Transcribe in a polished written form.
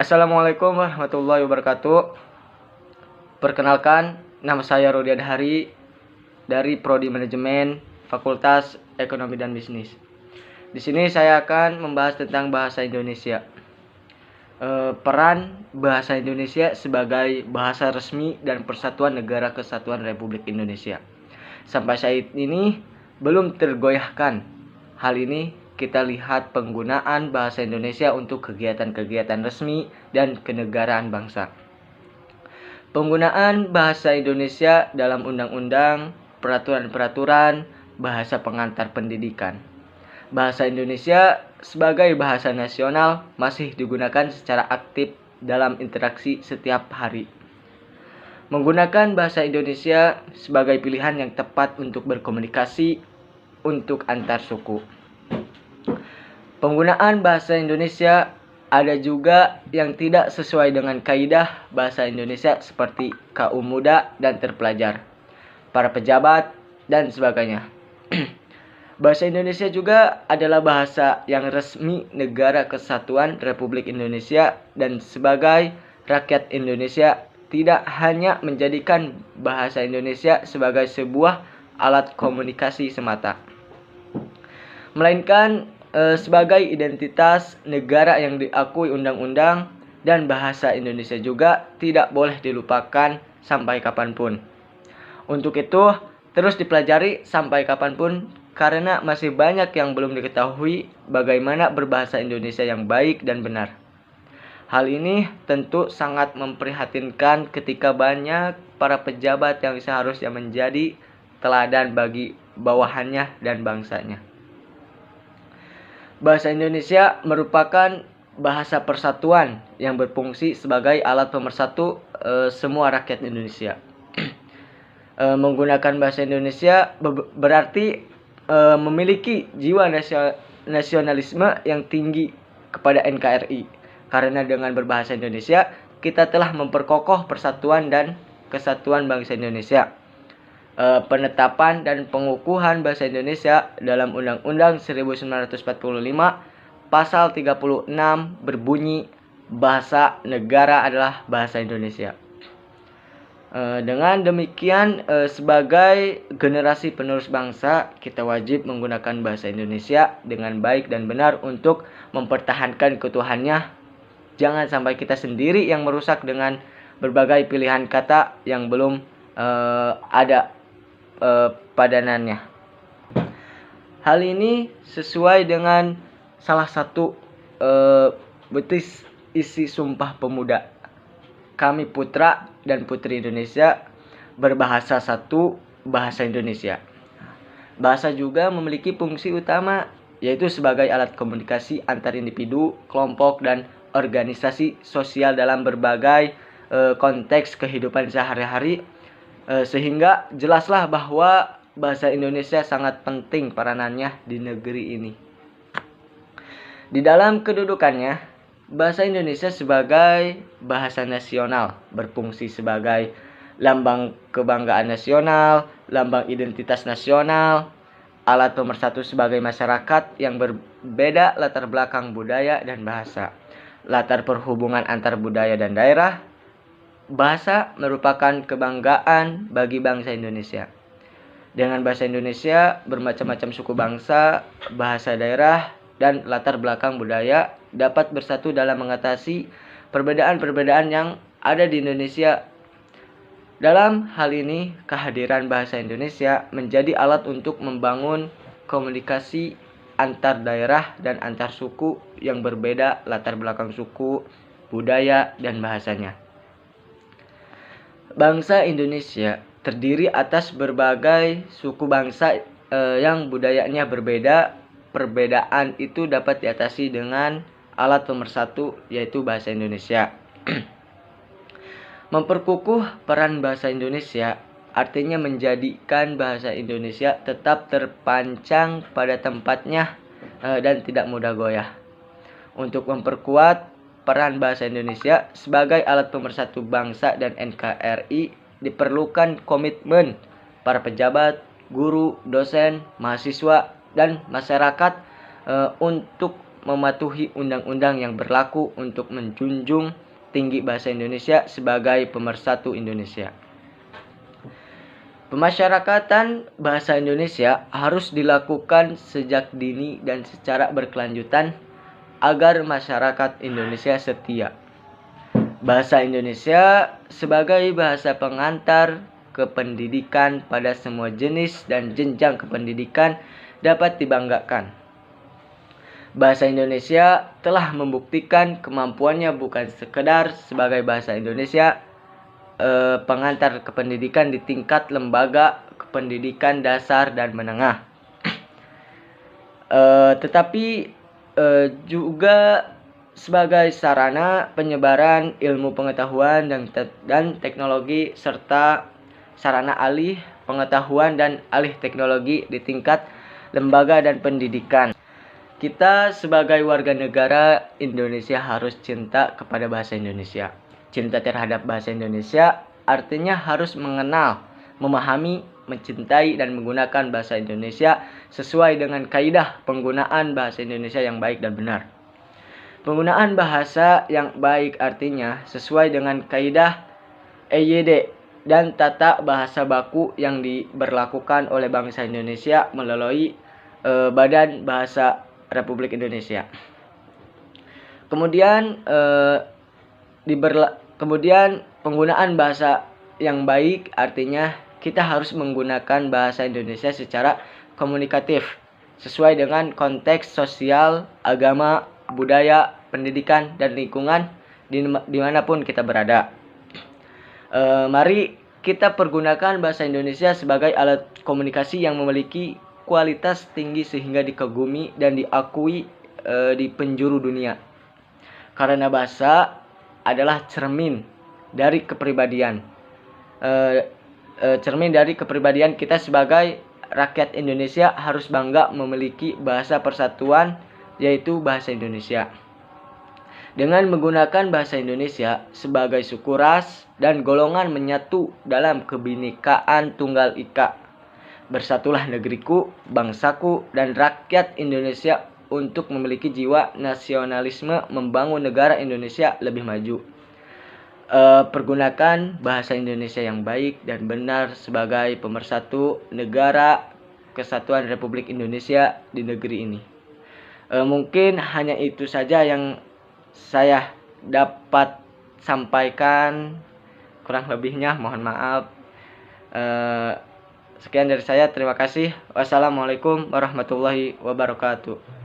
Assalamualaikum warahmatullahi wabarakatuh. Perkenalkan, nama saya Rudi Adhari dari Prodi Manajemen Fakultas Ekonomi dan Bisnis. Di sini saya akan membahas tentang bahasa Indonesia. Peran bahasa Indonesia sebagai bahasa resmi dan Persatuan Negara Kesatuan Republik Indonesia. Sampai saat ini belum tergoyahkan. Hal ini kita lihat penggunaan bahasa Indonesia untuk kegiatan-kegiatan resmi dan kenegaraan bangsa. Penggunaan bahasa Indonesia dalam undang-undang, peraturan-peraturan, bahasa pengantar pendidikan. Bahasa Indonesia sebagai bahasa nasional masih digunakan secara aktif dalam interaksi setiap hari. Menggunakan bahasa Indonesia sebagai pilihan yang tepat untuk berkomunikasi untuk antar suku. Penggunaan bahasa Indonesia ada juga yang tidak sesuai dengan kaidah bahasa Indonesia seperti kaum muda dan terpelajar, para pejabat, dan sebagainya. Bahasa Indonesia juga adalah bahasa yang resmi Negara Kesatuan Republik Indonesia dan sebagai rakyat Indonesia tidak hanya menjadikan bahasa Indonesia sebagai sebuah alat komunikasi semata, melainkan sebagai identitas negara yang diakui undang-undang, dan bahasa Indonesia juga tidak boleh dilupakan sampai kapanpun. Untuk itu, terus dipelajari sampai kapanpun karena masih banyak yang belum diketahui bagaimana berbahasa Indonesia yang baik dan benar. Hal ini tentu sangat memprihatinkan ketika banyak para pejabat yang seharusnya menjadi teladan bagi bawahannya dan bangsanya. Bahasa Indonesia merupakan bahasa persatuan yang berfungsi sebagai alat pemersatu semua rakyat Indonesia. Menggunakan bahasa Indonesia berarti memiliki jiwa nasionalisme yang tinggi kepada NKRI. Karena dengan berbahasa Indonesia, kita telah memperkokoh persatuan dan kesatuan bangsa Indonesia. Penetapan dan pengukuhan bahasa Indonesia dalam Undang-Undang 1945 Pasal 36 berbunyi bahasa negara adalah bahasa Indonesia. Dengan demikian, sebagai generasi penerus bangsa, kita wajib menggunakan bahasa Indonesia dengan baik dan benar untuk mempertahankan keutuhannya. Jangan sampai kita sendiri yang merusak dengan berbagai pilihan kata yang belum ada padanannya. Hal ini sesuai dengan salah satu betis isi Sumpah Pemuda. Kami putra dan putri Indonesia berbahasa satu, bahasa Indonesia. Bahasa juga memiliki fungsi utama, yaitu sebagai alat komunikasi antar individu, kelompok, dan organisasi sosial dalam berbagai konteks kehidupan sehari-hari. Sehingga jelaslah bahwa bahasa Indonesia sangat penting peranannya di negeri ini. Di dalam kedudukannya, bahasa Indonesia sebagai bahasa nasional berfungsi sebagai lambang kebanggaan nasional, lambang identitas nasional, alat pemersatu sebagai masyarakat yang berbeda latar belakang budaya dan bahasa, latar perhubungan antar budaya dan daerah. Bahasa merupakan kebanggaan bagi bangsa Indonesia. Dengan bahasa Indonesia, bermacam-macam suku bangsa, bahasa daerah, dan latar belakang budaya dapat bersatu dalam mengatasi perbedaan-perbedaan yang ada di Indonesia. Dalam hal ini, kehadiran bahasa Indonesia menjadi alat untuk membangun komunikasi antar daerah dan antar suku yang berbeda latar belakang suku, budaya, dan bahasanya. Bangsa Indonesia terdiri atas berbagai suku bangsa yang budayanya berbeda. Perbedaan itu dapat diatasi dengan alat pemersatu, yaitu bahasa Indonesia. Memperkukuh peran bahasa Indonesia artinya menjadikan bahasa Indonesia tetap terpancang pada tempatnya dan tidak mudah goyah. Untuk memperkuat peran bahasa Indonesia sebagai alat pemersatu bangsa dan NKRI diperlukan komitmen para pejabat, guru, dosen, mahasiswa, dan masyarakat untuk mematuhi undang-undang yang berlaku untuk menjunjung tinggi bahasa Indonesia sebagai pemersatu Indonesia. Pemasyarakatan bahasa Indonesia harus dilakukan sejak dini dan secara berkelanjutan agar masyarakat Indonesia setia. Bahasa Indonesia sebagai bahasa pengantar kependidikan pada semua jenis dan jenjang kependidikan dapat dibanggakan. Bahasa Indonesia telah membuktikan kemampuannya bukan sekedar sebagai bahasa Indonesia pengantar kependidikan di tingkat lembaga kependidikan dasar dan menengah, tetapi juga sebagai sarana penyebaran ilmu pengetahuan dan teknologi serta sarana alih pengetahuan dan alih teknologi di tingkat lembaga dan pendidikan. Kita sebagai warga negara Indonesia harus cinta kepada bahasa Indonesia. Cinta terhadap bahasa Indonesia artinya harus mengenal, memahami, mencintai dan menggunakan bahasa Indonesia sesuai dengan kaidah penggunaan bahasa Indonesia yang baik dan benar. Penggunaan bahasa yang baik artinya sesuai dengan kaidah EYD dan tata bahasa baku yang diberlakukan oleh bangsa Indonesia melalui Badan Bahasa Republik Indonesia. Kemudian penggunaan bahasa yang baik artinya kita harus menggunakan bahasa Indonesia secara komunikatif sesuai dengan konteks sosial, agama, budaya, pendidikan, dan lingkungan dimanapun kita berada. Mari kita pergunakan bahasa Indonesia sebagai alat komunikasi yang memiliki kualitas tinggi sehingga dikagumi dan diakui di penjuru dunia. Karena bahasa adalah cermin dari kepribadian. Cermin dari kepribadian kita sebagai rakyat Indonesia harus bangga memiliki bahasa persatuan, yaitu bahasa Indonesia. Dengan menggunakan bahasa Indonesia sebagai suku ras dan golongan menyatu dalam kebinekaan tunggal ika. Bersatulah negeriku, bangsaku, dan rakyat Indonesia untuk memiliki jiwa nasionalisme membangun negara Indonesia lebih maju. Pergunakan bahasa Indonesia yang baik dan benar sebagai pemersatu negara kesatuan Republik Indonesia di negeri ini. Mungkin hanya itu saja yang saya dapat sampaikan. Kurang lebihnya mohon maaf. Sekian dari saya, terima kasih. Wassalamualaikum warahmatullahi wabarakatuh.